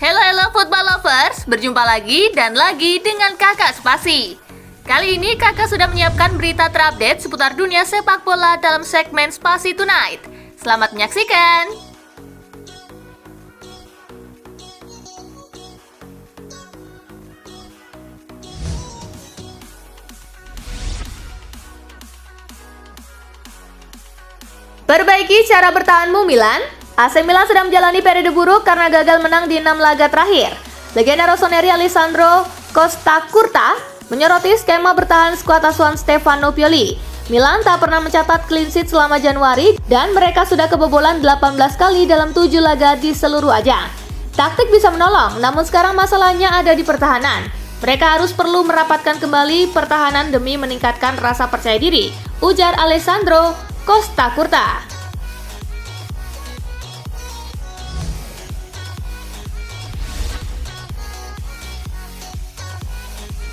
Halo football lovers, berjumpa lagi dan lagi dengan Kakak Spasi. Kali ini Kakak sudah menyiapkan berita terupdate seputar dunia sepak bola dalam segmen Spasi Tonight. Selamat menyaksikan. Perbaiki cara bertahanmu Milan. AC Milan sedang menjalani periode buruk karena gagal menang di 6 laga terakhir. Legenda Rossoneri Alessandro Costacurta menyoroti skema bertahan skuad asuhan Stefano Pioli. Milan tak pernah mencatat clean sheet selama Januari dan mereka sudah kebobolan 18 kali dalam 7 laga di seluruh ajang. Taktik bisa menolong, namun sekarang masalahnya ada di pertahanan. Mereka harus perlu merapatkan kembali pertahanan demi meningkatkan rasa percaya diri, ujar Alessandro Costacurta.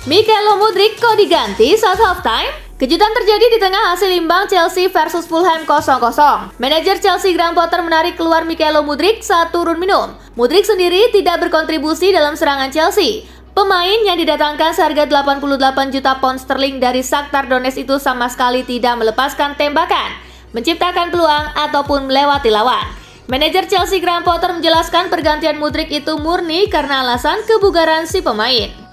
Mykhailo Mudryk kok diganti saat halftime? Kejutan terjadi di tengah hasil imbang Chelsea versus Fulham 0-0. Manajer Chelsea Graham Potter menarik keluar Mykhailo Mudryk saat turun minum. Mudryk sendiri tidak berkontribusi dalam serangan Chelsea. Pemain yang didatangkan seharga 88 juta pound sterling dari Shakhtar Donetsk itu sama sekali tidak melepaskan tembakan, menciptakan peluang ataupun melewati lawan. Manajer Chelsea Graham Potter menjelaskan pergantian Mudryk itu murni karena alasan kebugaran si pemain.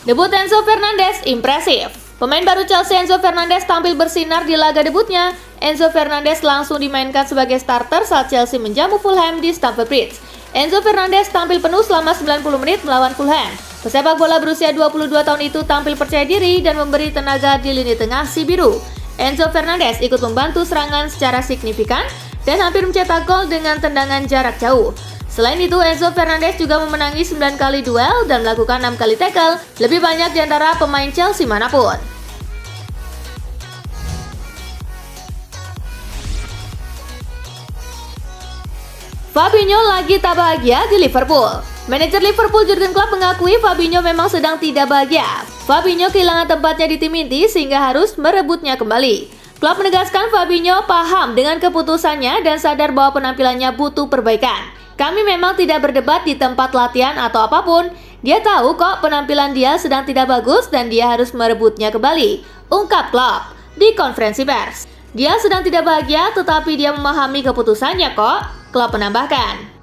Debut Enzo Fernandez impresif. Pemain baru Chelsea Enzo Fernandez tampil bersinar di laga debutnya. Enzo Fernandez langsung dimainkan sebagai starter saat Chelsea menjamu Fulham di Stamford Bridge. Enzo Fernandez tampil penuh selama 90 menit melawan Fulham. Pesepak bola berusia 22 tahun itu tampil percaya diri dan memberi tenaga di lini tengah si biru. Enzo Fernandez ikut membantu serangan secara signifikan dan hampir mencetak gol dengan tendangan jarak jauh. Selain itu, Enzo Fernandez juga memenangi 9 kali duel dan melakukan 6 kali tackle, lebih banyak di antara pemain Chelsea manapun. Fabinho lagi tak bahagia di Liverpool. Manajer Liverpool Jurgen Klopp mengakui Fabinho memang sedang tidak bahagia. Fabinho kehilangan tempatnya di tim inti sehingga harus merebutnya kembali. Klopp menegaskan Fabinho paham dengan keputusannya dan sadar bahwa penampilannya butuh perbaikan. Kami memang tidak berdebat di tempat latihan atau apapun. Dia tahu kok penampilan dia sedang tidak bagus dan dia harus merebutnya kembali, ungkap Klopp di konferensi pers. Dia sedang tidak bahagia tetapi dia memahami keputusannya kok, Klopp menambahkan.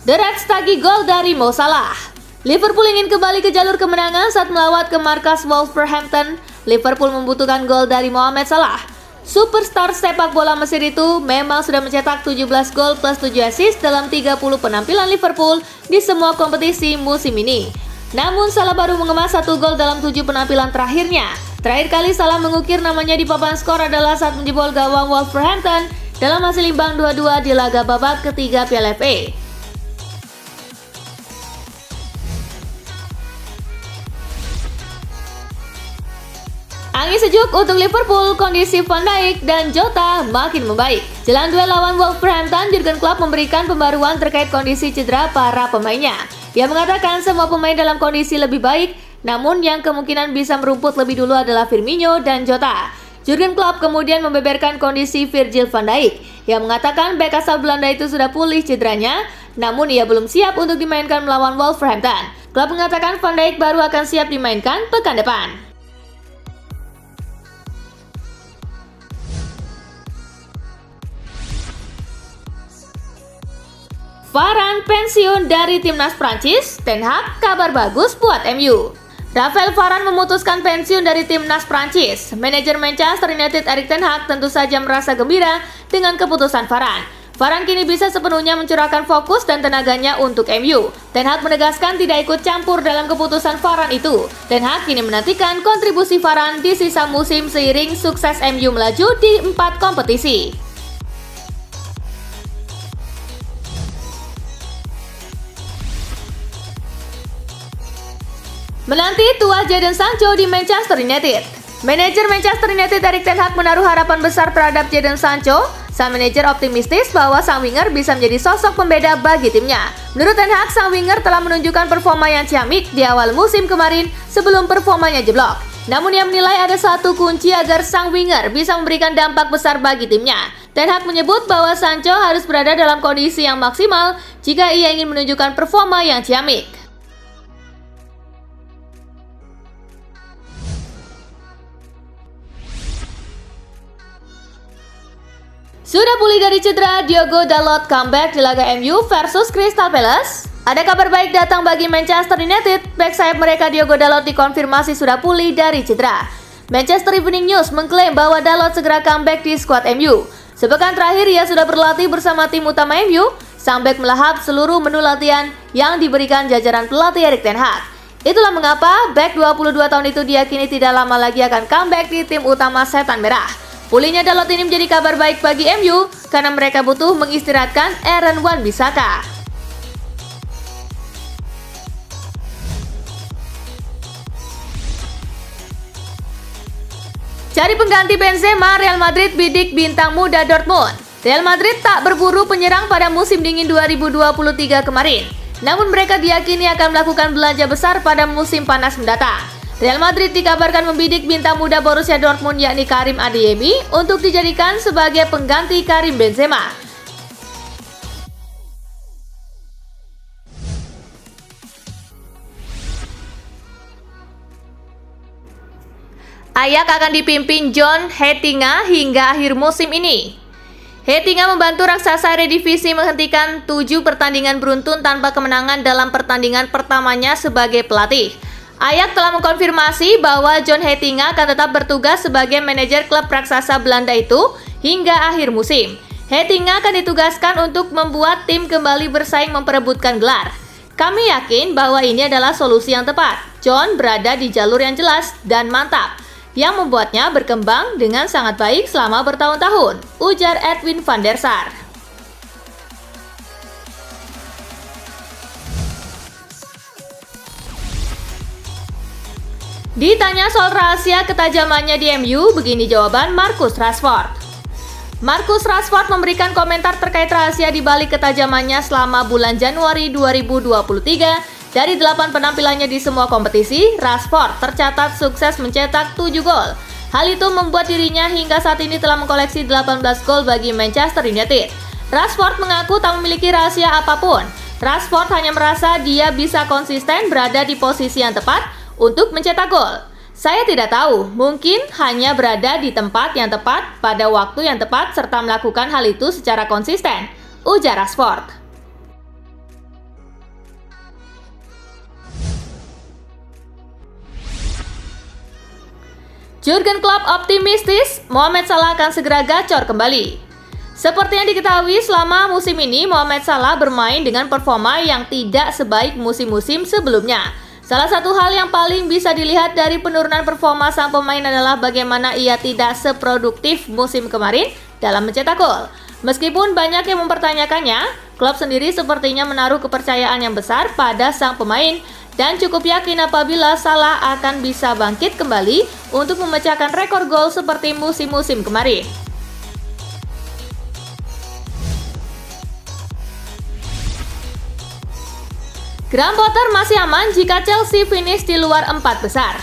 The Reds tagih gol dari Mo Salah. Liverpool ingin kembali ke jalur kemenangan saat melawat ke markas Wolverhampton. Liverpool membutuhkan gol dari Mohamed Salah. Superstar sepak bola Mesir itu memang sudah mencetak 17 gol plus 7 assist dalam 30 penampilan Liverpool di semua kompetisi musim ini. Namun Salah baru mengemas 1 gol dalam 7 penampilan terakhirnya. Terakhir kali Salah mengukir namanya di papan skor adalah saat menjebol gawang Wolverhampton dalam hasil imbang 2-2 di laga babak ketiga Piala FA. Angin sejuk untuk Liverpool, kondisi Van Dijk dan Jota makin membaik. Jelang duel lawan Wolverhampton, Jurgen Klopp memberikan pembaruan terkait kondisi cedera para pemainnya. Dia mengatakan semua pemain dalam kondisi lebih baik, namun yang kemungkinan bisa merumput lebih dulu adalah Firmino dan Jota. Jurgen Klopp kemudian membeberkan kondisi Virgil van Dijk. Yang mengatakan bek asal Belanda itu sudah pulih cederanya, namun ia belum siap untuk dimainkan melawan Wolverhampton. Klopp mengatakan Van Dijk baru akan siap dimainkan pekan depan. Varane pensiun dari timnas Prancis, Ten Hag kabar bagus buat MU. Raphael Varane memutuskan pensiun dari timnas Prancis. Manajer Manchester United Erik ten Hag tentu saja merasa gembira dengan keputusan Varane. Varane kini bisa sepenuhnya mencurahkan fokus dan tenaganya untuk MU. Ten Hag menegaskan tidak ikut campur dalam keputusan Varane itu. Ten Hag kini menantikan kontribusi Varane di sisa musim seiring sukses MU melaju di 4 kompetisi. Menanti tuah Jadon Sancho di Manchester United. Manajer Manchester United Erik ten Hag menaruh harapan besar terhadap Jadon Sancho. Sang manajer optimistis bahwa sang winger bisa menjadi sosok pembeda bagi timnya. Menurut ten Hag, sang winger telah menunjukkan performa yang ciamik di awal musim kemarin sebelum performanya jeblok. Namun ia menilai ada satu kunci agar sang winger bisa memberikan dampak besar bagi timnya. Ten Hag menyebut bahwa Sancho harus berada dalam kondisi yang maksimal jika ia ingin menunjukkan performa yang ciamik. Sudah pulih dari cedera, Diogo Dalot comeback di laga MU versus Crystal Palace. Ada kabar baik datang bagi Manchester United. Bek sayap mereka Diogo Dalot dikonfirmasi sudah pulih dari cedera. Manchester Evening News mengklaim bahwa Dalot segera comeback di skuad MU. Sepekan terakhir ia sudah berlatih bersama tim utama MU. Sang bek melahap seluruh menu latihan yang diberikan jajaran pelatih Erik ten Hag. Itulah mengapa bek 22 tahun itu diyakini tidak lama lagi akan comeback di tim utama Setan Merah. Pulihnya Dalot ini menjadi kabar baik bagi MU karena mereka butuh mengistirahatkan Aaron Wan-Bissaka. Cari pengganti Benzema, Real Madrid bidik bintang muda Dortmund. Real Madrid tak berburu penyerang pada musim dingin 2023 kemarin. Namun mereka diyakini akan melakukan belanja besar pada musim panas mendatang. Real Madrid dikabarkan membidik bintang muda Borussia Dortmund yakni Karim Adeyemi untuk dijadikan sebagai pengganti Karim Benzema. Ajax akan dipimpin John Heitinga hingga akhir musim ini. Heitinga membantu raksasa Eredivisie menghentikan 7 pertandingan beruntun tanpa kemenangan dalam pertandingan pertamanya sebagai pelatih. Ajax telah mengkonfirmasi bahwa John Heitinga akan tetap bertugas sebagai manajer klub raksasa Belanda itu hingga akhir musim. Heitinga akan ditugaskan untuk membuat tim kembali bersaing memperebutkan gelar. Kami yakin bahwa ini adalah solusi yang tepat. John berada di jalur yang jelas dan mantap, yang membuatnya berkembang dengan sangat baik selama bertahun-tahun, ujar Edwin van der Sar. Ditanya soal rahasia ketajamannya di MU, begini jawaban Marcus Rashford. Marcus Rashford memberikan komentar terkait rahasia di balik ketajamannya selama bulan Januari 2023. Dari 8 penampilannya di semua kompetisi, Rashford tercatat sukses mencetak 7 gol. Hal itu membuat dirinya hingga saat ini telah mengkoleksi 18 gol bagi Manchester United. Rashford mengaku tak memiliki rahasia apapun. Rashford hanya merasa dia bisa konsisten berada di posisi yang tepat untuk mencetak gol. Saya tidak tahu, mungkin hanya berada di tempat yang tepat pada waktu yang tepat serta melakukan hal itu secara konsisten, ujar Rashford. Jurgen Klopp optimistis Mohamed Salah akan segera gacor kembali. Seperti yang diketahui, selama musim ini Mohamed Salah bermain dengan performa yang tidak sebaik musim-musim sebelumnya. Salah satu hal yang paling bisa dilihat dari penurunan performa sang pemain adalah bagaimana ia tidak seproduktif musim kemarin dalam mencetak gol. Meskipun banyak yang mempertanyakannya, klub sendiri sepertinya menaruh kepercayaan yang besar pada sang pemain dan cukup yakin apabila Salah akan bisa bangkit kembali untuk memecahkan rekor gol seperti musim-musim kemarin. Graham Potter masih aman jika Chelsea finish di luar 4 besar.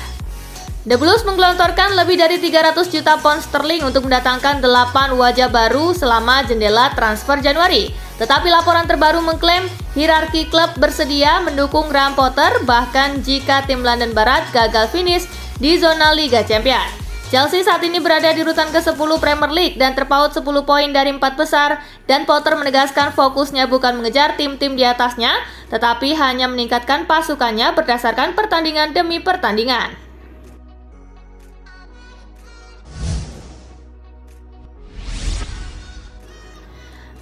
The Blues menggelontorkan lebih dari 300 juta pound sterling untuk mendatangkan 8 wajah baru selama jendela transfer Januari. Tetapi laporan terbaru mengklaim hierarki klub bersedia mendukung Graham Potter bahkan jika tim London Barat gagal finish di zona Liga Champions. Chelsea saat ini berada di urutan ke-10 Premier League dan terpaut 10 poin dari 4 besar, dan Potter menegaskan fokusnya bukan mengejar tim-tim di atasnya, tetapi hanya meningkatkan pasukannya berdasarkan pertandingan demi pertandingan.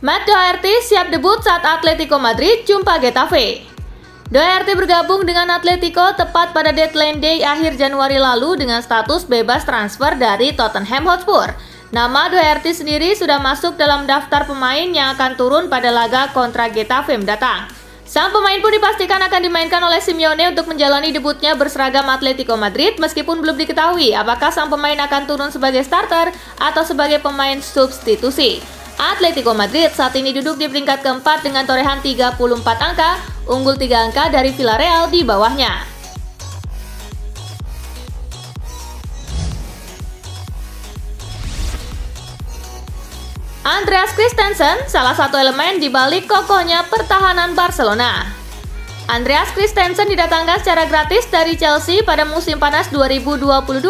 Matt Doherty siap debut saat Atletico Madrid jumpa Getafe. Doherty bergabung dengan Atletico tepat pada deadline day akhir Januari lalu dengan status bebas transfer dari Tottenham Hotspur. Nama Doherty sendiri sudah masuk dalam daftar pemain yang akan turun pada laga kontra Getafe mendatang. Sang pemain pun dipastikan akan dimainkan oleh Simeone untuk menjalani debutnya berseragam Atletico Madrid, meskipun belum diketahui apakah sang pemain akan turun sebagai starter atau sebagai pemain substitusi. Atletico Madrid saat ini duduk di peringkat keempat dengan torehan 34 angka, unggul 3 angka dari Villarreal di bawahnya. Andreas Christensen, salah satu elemen di balik kokohnya pertahanan Barcelona. Andreas Christensen didatangkan secara gratis dari Chelsea pada musim panas 2022.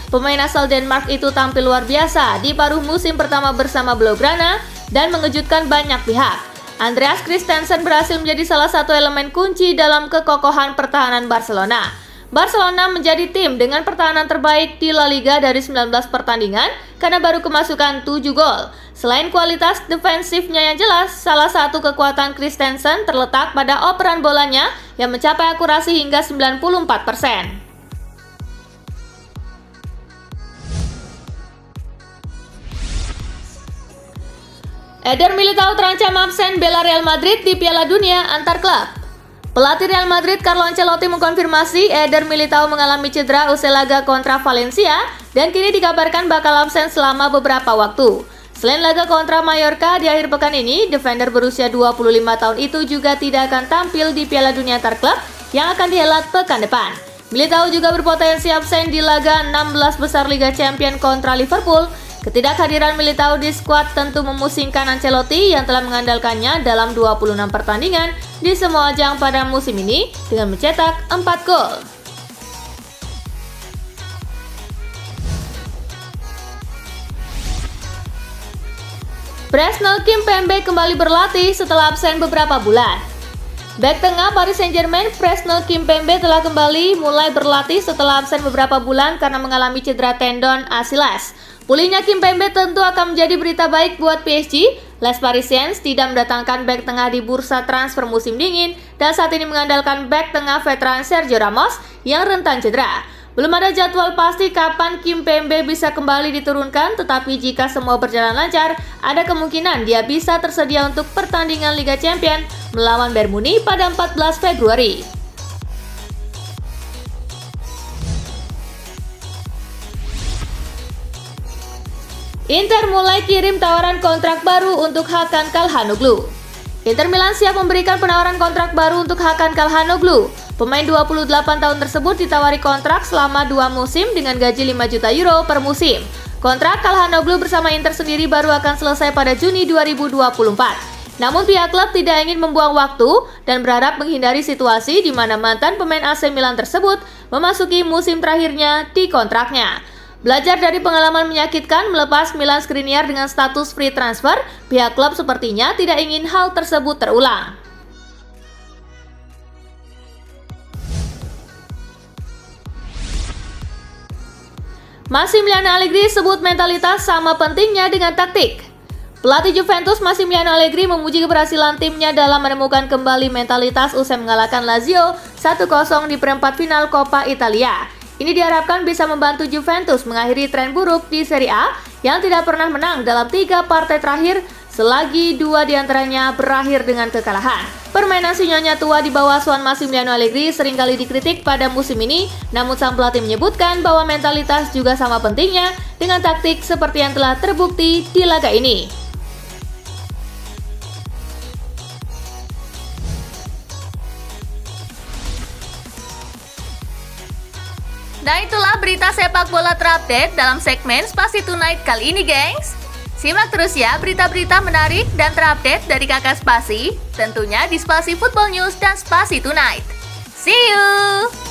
Pemain asal Denmark itu tampil luar biasa di paruh musim pertama bersama Blaugrana dan mengejutkan banyak pihak. Andreas Christensen berhasil menjadi salah satu elemen kunci dalam kekokohan pertahanan Barcelona. Barcelona menjadi tim dengan pertahanan terbaik di La Liga dari 19 pertandingan karena baru kemasukan 7 gol. Selain kualitas defensifnya yang jelas, salah satu kekuatan Christensen terletak pada operan bolanya yang mencapai akurasi hingga 94%. Eder Militao terancam absen bela Real Madrid di Piala Dunia antar klub. Pelatih Real Madrid Carlo Ancelotti mengkonfirmasi Eder Militao mengalami cedera usai laga kontra Valencia dan kini dikabarkan bakal absen selama beberapa waktu. Selain laga kontra Mallorca di akhir pekan ini, defender berusia 25 tahun itu juga tidak akan tampil di Piala Dunia antar klub yang akan dihelat pekan depan. Militao juga berpotensi absen di laga 16 besar Liga Champions kontra Liverpool. Ketidakhadiran Militao di skuad tentu memusingkan Ancelotti yang telah mengandalkannya dalam 26 pertandingan di semua ajang pada musim ini dengan mencetak 4 gol. Presnel Kimpembe kembali berlatih setelah absen beberapa bulan. Bek tengah Paris Saint-Germain Presnel Kimpembe telah kembali mulai berlatih setelah absen beberapa bulan karena mengalami cedera tendon Achilles. Pulihnya Kimpembe tentu akan menjadi berita baik buat PSG. Les Parisiens tidak mendatangkan bek tengah di bursa transfer musim dingin dan saat ini mengandalkan bek tengah veteran Sergio Ramos yang rentan cedera. Belum ada jadwal pasti kapan Kimpembe bisa kembali diturunkan, tetapi jika semua berjalan lancar, ada kemungkinan dia bisa tersedia untuk pertandingan Liga Champions melawan Bayern Munich pada 14 Februari. Inter mulai kirim tawaran kontrak baru untuk Hakan Calhanoglu. Inter Milan siap memberikan penawaran kontrak baru untuk Hakan Calhanoglu. Pemain 28 tahun tersebut ditawari kontrak selama 2 musim dengan gaji 5 juta euro per musim. Kontrak Calhanoglu bersama Inter sendiri baru akan selesai pada Juni 2024. Namun pihak klub tidak ingin membuang waktu dan berharap menghindari situasi di mana mantan pemain AC Milan tersebut memasuki musim terakhirnya di kontraknya. Belajar dari pengalaman menyakitkan melepas Milan Skriniar dengan status free transfer, pihak klub sepertinya tidak ingin hal tersebut terulang. Massimiliano Allegri sebut mentalitas sama pentingnya dengan taktik. Pelatih Juventus Massimiliano Allegri memuji keberhasilan timnya dalam menemukan kembali mentalitas usai mengalahkan Lazio 1-0 di perempat final Coppa Italia. Ini diharapkan bisa membantu Juventus mengakhiri tren buruk di Serie A yang tidak pernah menang dalam 3 partai terakhir selagi 2 diantaranya berakhir dengan kekalahan. Permainan sinyonya tua di bawah asuhan Massimiliano Allegri seringkali dikritik pada musim ini, namun sang pelatih menyebutkan bahwa mentalitas juga sama pentingnya dengan taktik seperti yang telah terbukti di laga ini. Nah itulah berita sepak bola terupdate dalam segmen Spasi Tonight kali ini gengs. Simak terus ya berita-berita menarik dan terupdate dari kakak Spasi, tentunya di Spasi Football News dan Spasi Tonight. See you!